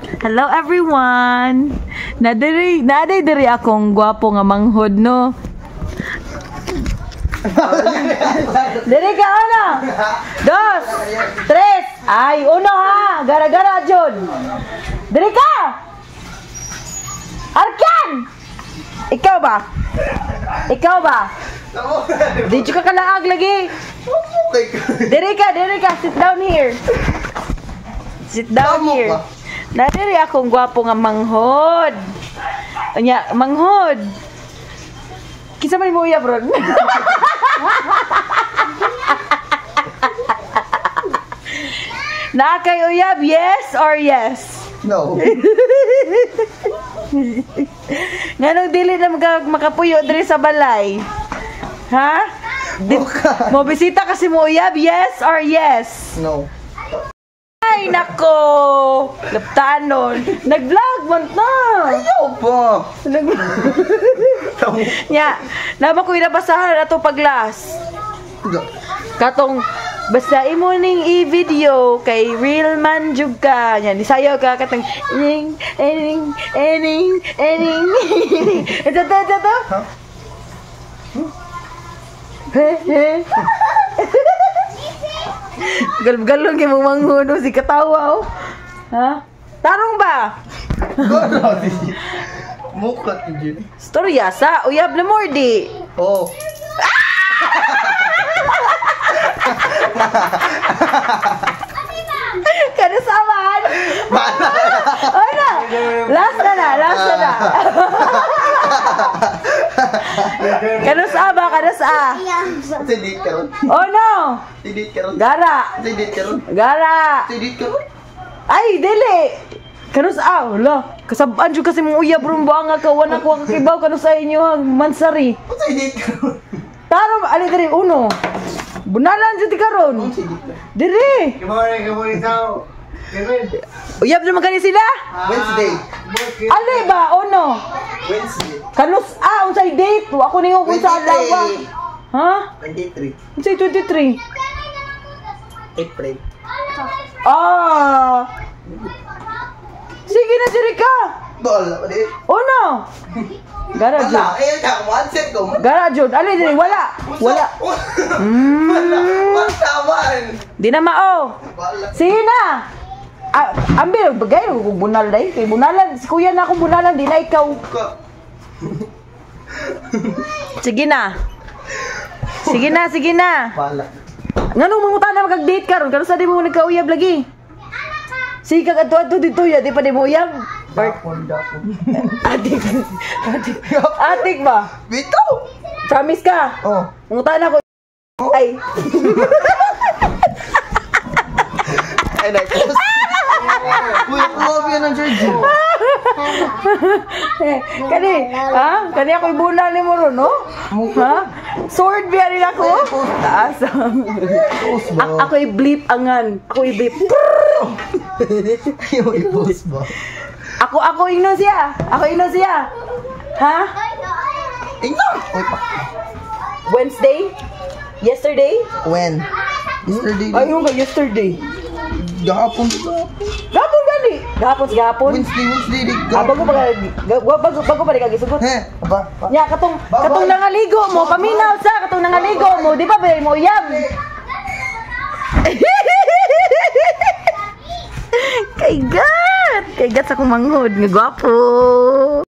Hello everyone. Naday akong gwapo nga manghod no. Diri ka ano? 2, 3. Ay, uno ha. Gara-gara jud. Diri ka. Arkan. Ikaw ba? Di ka kalaag lagi. Diri ka. Sit down here. Nadiri akong gwapo nga manghod. Anya, manghod. Kisa may muya, bro. Nakay uyab, yes or yes? No. Nganong dili na makapuyo diri sa balay? Ha? Mo bisita kasi mo uyab, yes or yes? No. Ay, nako! Laptanon. Nag-vlog man na. Ayaw pa. Nya, naman ko inabasahan na ito pag-last. Katong, basta imo ning i-video kay real man jug ka. Nya, nisayaw ka katong ening. Ito. Galong kay mong manghuno si katawa oh. Ha? Tarong ba? Mukat ni Storya sa uyab na mordi. Oh. Kada saman. Ano? Last na. Kada sa. Sidit karon. Oh no. Sidit karon. Gara. Sidit karon. Ay, dili. Kanus wala. Kasabaan jud kasi mong uyab rumbo nga kawan ako ang kibaw kanus sa inyo ang mansari. Sidit karon. Taro ali diri uno. Bunalan jud karon. Diri. Good morning tao. Uyab naman kani sila? Wednesday. Ali ba uno? Wednesday. Kanus unsay date? Ako ningo kung sa alawa. Ha? 23. Unsay 23? April. Sige na diri ka. Wala pa di. Uno. Gara jud. Wala. Ka one set ko. Gara jud. Ali diri wala. Wala. Masaman. Di na mao. Sige na. Ambil bagay ko bunal dai. Kay bunalan si kuya na akong bunalan di na ikaw. Sige na. Wala. Nganong mangutana magag-date karon? Karon sa di mo nagkauyab lagi. Sige kag adto dito ya, di pa di mo uyab. Dapon. Atik ba? Bitaw. Promise ka? Oh. Mangutana ko. Ay. Ay, nag-post. Kuya, love yan ang Georgie. Kani ako ibunal ni mo ron, no? Ha? Sword biya rin ako? Taas. Ako i-bleep angan. Ako i-bleep. Ayaw i-post ba? Ako ino siya. Ha? Tingnan! Uy, pa. Wednesday? Yesterday? When? Yesterday. Ay, yung yesterday. Gahapon. Gapon gani. Gapon. Wednesday. Bago pa rin kagisugot. Aba. Nya, katong nangaligo mo, paminaw sa, katong nangaligo mo, di ba ba mo uyab? Kay gat sa akong manghod, nga gwapo.